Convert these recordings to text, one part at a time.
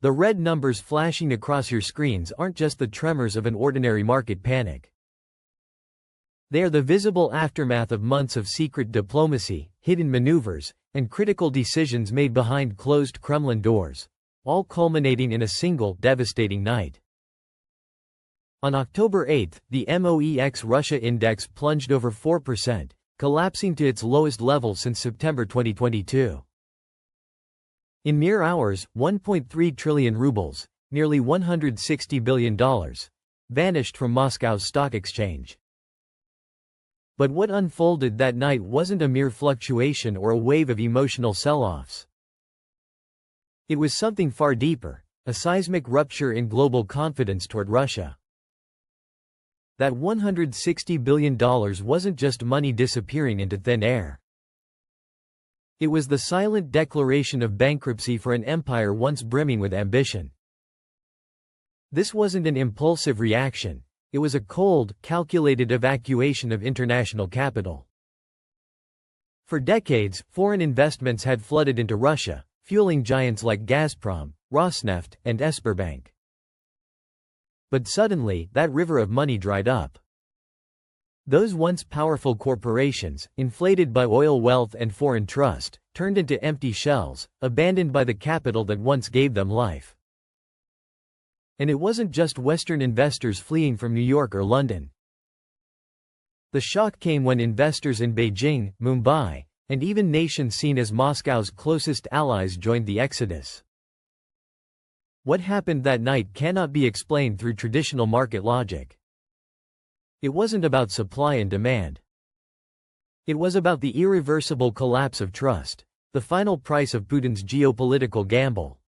The red numbers flashing across your screens aren't just the tremors of an ordinary market panic. They are the visible aftermath of months of secret diplomacy, hidden maneuvers, and critical decisions made behind closed Kremlin doors, all culminating in a single, devastating night. On October 8, the MOEX Russia index plunged over 4%, collapsing to its lowest level since September 2022. In mere hours, 1.3 trillion rubles, nearly $160 billion, vanished from Moscow's stock exchange. But what unfolded that night wasn't a mere fluctuation or a wave of emotional sell-offs. It was something far deeper, a seismic rupture in global confidence toward Russia. That $160 billion wasn't just money disappearing into thin air. It was the silent declaration of bankruptcy for an empire once brimming with ambition. This wasn't an impulsive reaction, it was a cold, calculated evacuation of international capital. For decades, foreign investments had flooded into Russia, fueling giants like Gazprom, Rosneft, and Sberbank. But suddenly, that river of money dried up. Those once powerful corporations, inflated by oil wealth and foreign trust, turned into empty shells, abandoned by the capital that once gave them life. And it wasn't just Western investors fleeing from New York or London. The shock came when investors in Beijing, Mumbai, and even nations seen as Moscow's closest allies joined the exodus. What happened that night cannot be explained through traditional market logic. It wasn't about supply and demand. It was about the irreversible collapse of trust, the final price of Putin's geopolitical gamble.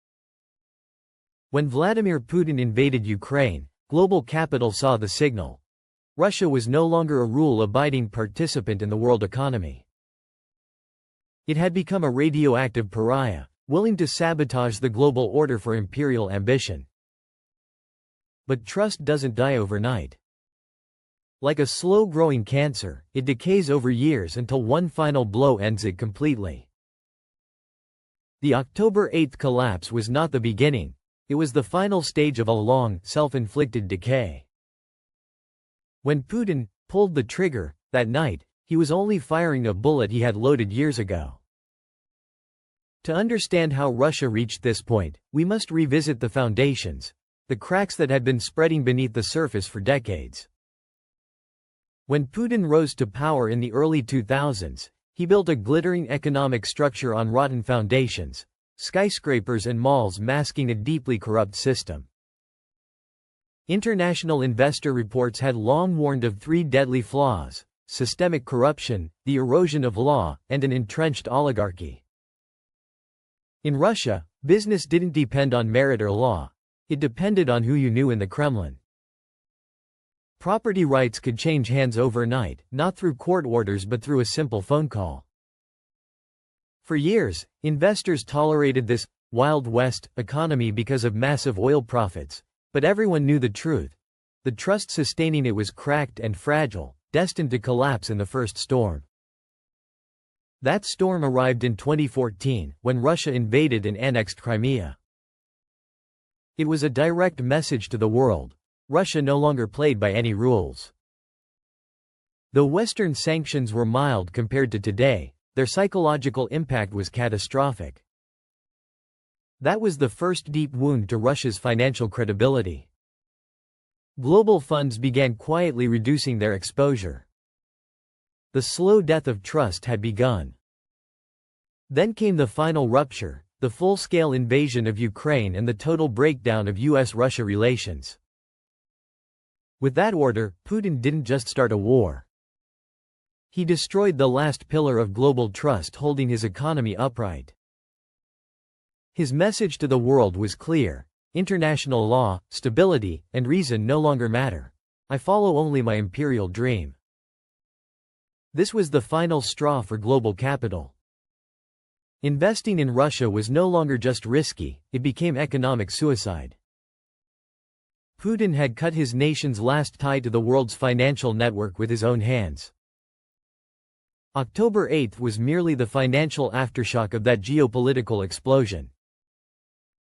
When Vladimir Putin invaded Ukraine, global capital saw the signal. Russia was no longer a rule-abiding participant in the world economy. It had become a radioactive pariah, willing to sabotage the global order for imperial ambition. But trust doesn't die overnight. Like a slow-growing cancer, it decays over years until one final blow ends it completely. The October 8 collapse was not the beginning, it was the final stage of a long, self-inflicted decay. When Putin pulled the trigger, that night, he was only firing a bullet he had loaded years ago. To understand how Russia reached this point, we must revisit the foundations, the cracks that had been spreading beneath the surface for decades. When Putin rose to power in the early 2000s, he built a glittering economic structure on rotten foundations, skyscrapers and malls masking a deeply corrupt system. International investor reports had long warned of three deadly flaws: systemic corruption, the erosion of law, and an entrenched oligarchy. In Russia, business didn't depend on merit or law, it depended on who you knew in the Kremlin. Property rights could change hands overnight, not through court orders but through a simple phone call. For years, investors tolerated this Wild West economy because of massive oil profits, but everyone knew the truth. The trust sustaining it was cracked and fragile, destined to collapse in the first storm. That storm arrived in 2014, when Russia invaded and annexed Crimea. It was a direct message to the world: Russia no longer played by any rules. Though Western sanctions were mild compared to today, their psychological impact was catastrophic. That was the first deep wound to Russia's financial credibility. Global funds began quietly reducing their exposure. The slow death of trust had begun. Then came the final rupture, the full-scale invasion of Ukraine and the total breakdown of US-Russia relations. With that order, Putin didn't just start a war. He destroyed the last pillar of global trust holding his economy upright. His message to the world was clear: international law, stability, and reason no longer matter. I follow only my imperial dream. This was the final straw for global capital. Investing in Russia was no longer just risky, it became economic suicide. Putin had cut his nation's last tie to the world's financial network with his own hands. October 8 was merely the financial aftershock of that geopolitical explosion.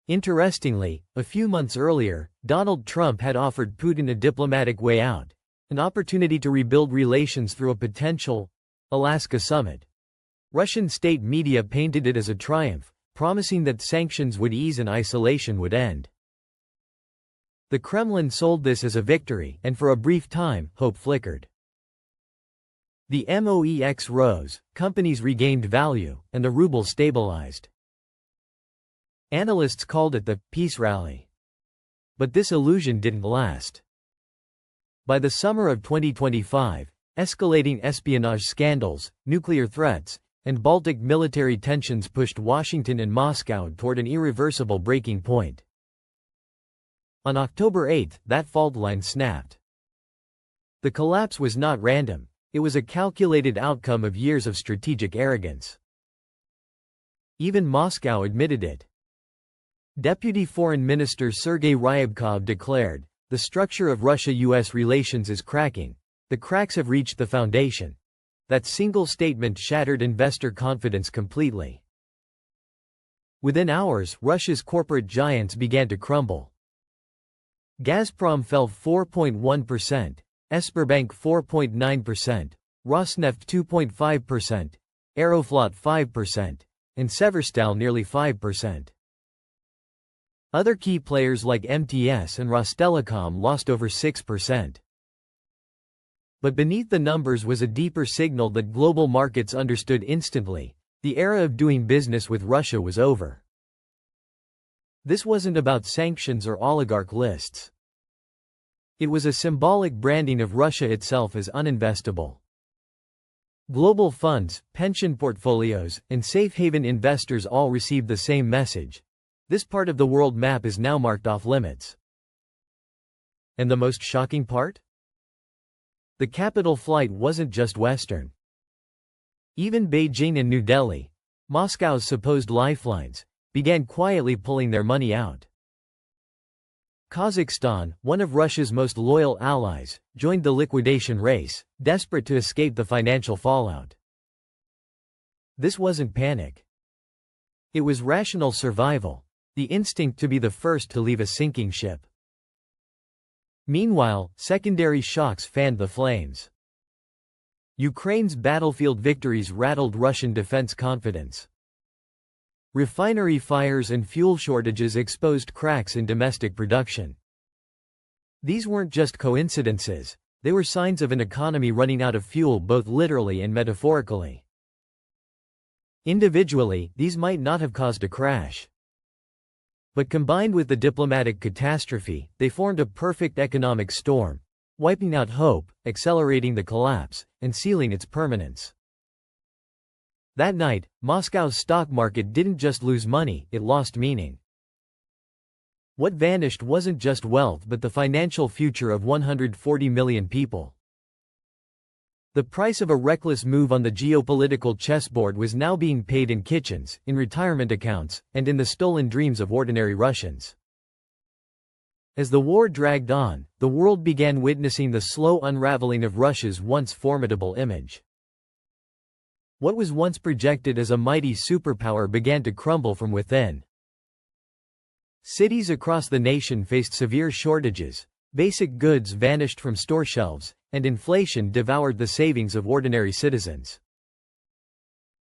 Interestingly, a few months earlier, Donald Trump had offered Putin a diplomatic way out, an opportunity to rebuild relations through a potential Alaska summit. Russian state media painted it as a triumph, promising that sanctions would ease and isolation would end. The Kremlin sold this as a victory, and for a brief time, hope flickered. The MOEX rose, companies regained value, and the ruble stabilized. Analysts called it the peace rally. But this illusion didn't last. By the summer of 2025, escalating espionage scandals, nuclear threats, and Baltic military tensions pushed Washington and Moscow toward an irreversible breaking point. On October 8, that fault line snapped. The collapse was not random, it was a calculated outcome of years of strategic arrogance. Even Moscow admitted it. Deputy Foreign Minister Sergei Ryabkov declared, "The structure of Russia-US relations is cracking. The cracks have reached the foundation." That single statement shattered investor confidence completely. Within hours, Russia's corporate giants began to crumble. Gazprom fell 4.1%, Sberbank 4.9%, Rosneft 2.5%, Aeroflot 5%, and Severstal nearly 5%. Other key players like MTS and Rostelecom lost over 6%. But beneath the numbers was a deeper signal that global markets understood instantly: the era of doing business with Russia was over. This wasn't about sanctions or oligarch lists. It was a symbolic branding of Russia itself as uninvestable. Global funds, pension portfolios, and safe haven investors all received the same message: this part of the world map is now marked off limits. And the most shocking part? The capital flight wasn't just Western. Even Beijing and New Delhi, Moscow's supposed lifelines, began quietly pulling their money out. Kazakhstan, one of Russia's most loyal allies, joined the liquidation race, desperate to escape the financial fallout. This wasn't panic. It was rational survival, the instinct to be the first to leave a sinking ship. Meanwhile, secondary shocks fanned the flames. Ukraine's battlefield victories rattled Russian defense confidence. Refinery fires and fuel shortages exposed cracks in domestic production. These weren't just coincidences, they were signs of an economy running out of fuel both literally and metaphorically. Individually, these might not have caused a crash. But combined with the diplomatic catastrophe, they formed a perfect economic storm, wiping out hope, accelerating the collapse, and sealing its permanence. That night, Moscow's stock market didn't just lose money, it lost meaning. What vanished wasn't just wealth but the financial future of 140 million people. The price of a reckless move on the geopolitical chessboard was now being paid in kitchens, in retirement accounts, and in the stolen dreams of ordinary Russians. As the war dragged on, the world began witnessing the slow unraveling of Russia's once formidable image. What was once projected as a mighty superpower began to crumble from within. Cities across the nation faced severe shortages, basic goods vanished from store shelves, and inflation devoured the savings of ordinary citizens.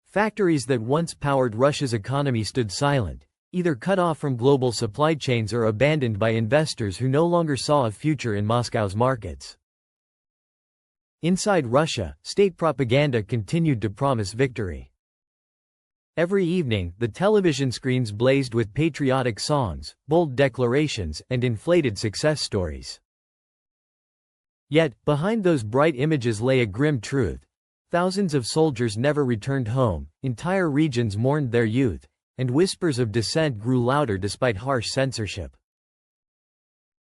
Factories that once powered Russia's economy stood silent, either cut off from global supply chains or abandoned by investors who no longer saw a future in Moscow's markets. Inside Russia, state propaganda continued to promise victory. Every evening, the television screens blazed with patriotic songs, bold declarations, and inflated success stories. Yet, behind those bright images lay a grim truth. Thousands of soldiers never returned home, entire regions mourned their youth, and whispers of dissent grew louder despite harsh censorship.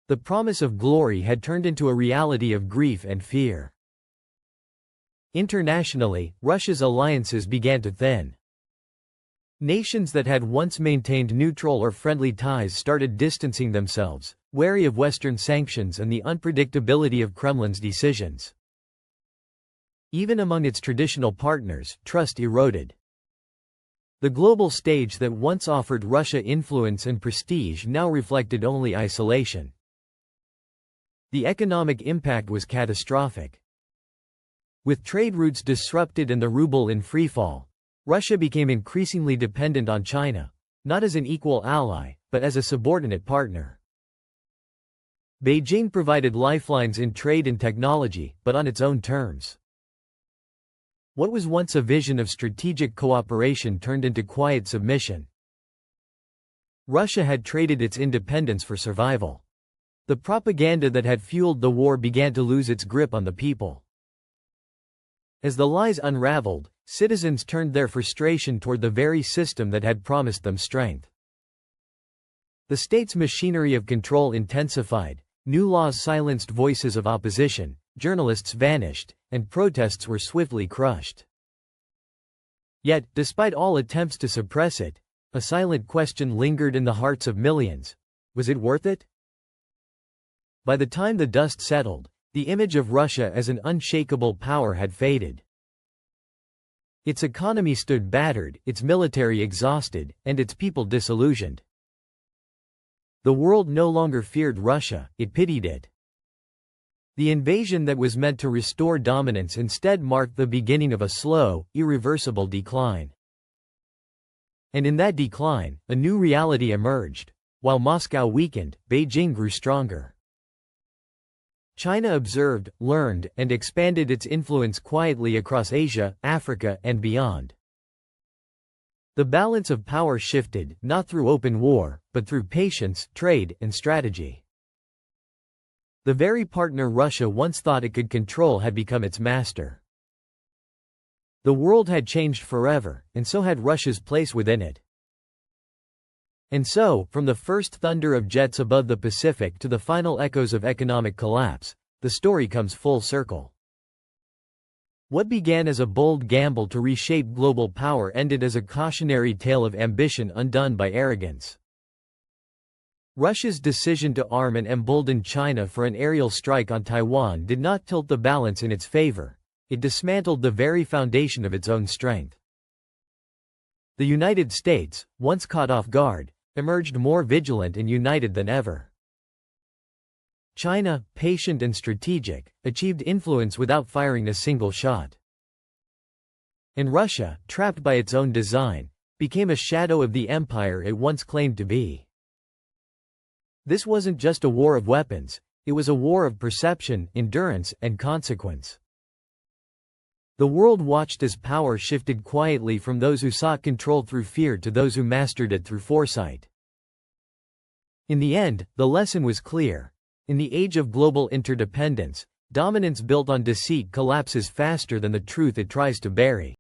The promise of glory had turned into a reality of grief and fear. Internationally, Russia's alliances began to thin. Nations that had once maintained neutral or friendly ties started distancing themselves, wary of Western sanctions and the unpredictability of Kremlin's decisions. Even among its traditional partners, trust eroded. The global stage that once offered Russia influence and prestige now reflected only isolation. The economic impact was catastrophic. With trade routes disrupted and the ruble in freefall, Russia became increasingly dependent on China, not as an equal ally, but as a subordinate partner. Beijing provided lifelines in trade and technology, but on its own terms. What was once a vision of strategic cooperation turned into quiet submission. Russia had traded its independence for survival. The propaganda that had fueled the war began to lose its grip on the people. As the lies unraveled, citizens turned their frustration toward the very system that had promised them strength. The state's machinery of control intensified, new laws silenced voices of opposition, journalists vanished, and protests were swiftly crushed. Yet, despite all attempts to suppress it, a silent question lingered in the hearts of millions: was it worth it? By the time the dust settled, the image of Russia as an unshakable power had faded. Its economy stood battered, its military exhausted, and its people disillusioned. The world no longer feared Russia, it pitied it. The invasion that was meant to restore dominance instead marked the beginning of a slow, irreversible decline. And in that decline, a new reality emerged. While Moscow weakened, Beijing grew stronger. China observed, learned, and expanded its influence quietly across Asia, Africa, and beyond. The balance of power shifted, not through open war, but through patience, trade, and strategy. The very partner Russia once thought it could control had become its master. The world had changed forever, and so had Russia's place within it. And so, from the first thunder of jets above the Pacific to the final echoes of economic collapse, the story comes full circle. What began as a bold gamble to reshape global power ended as a cautionary tale of ambition undone by arrogance. Russia's decision to arm and embolden China for an aerial strike on Taiwan did not tilt the balance in its favor. It dismantled the very foundation of its own strength. The United States, once caught off guard, emerged more vigilant and united than ever. China, patient and strategic, achieved influence without firing a single shot. And Russia, trapped by its own design, became a shadow of the empire it once claimed to be. This wasn't just a war of weapons, it was a war of perception, endurance, and consequence. The world watched as power shifted quietly from those who sought control through fear to those who mastered it through foresight. In the end, the lesson was clear. In the age of global interdependence, dominance built on deceit collapses faster than the truth it tries to bury.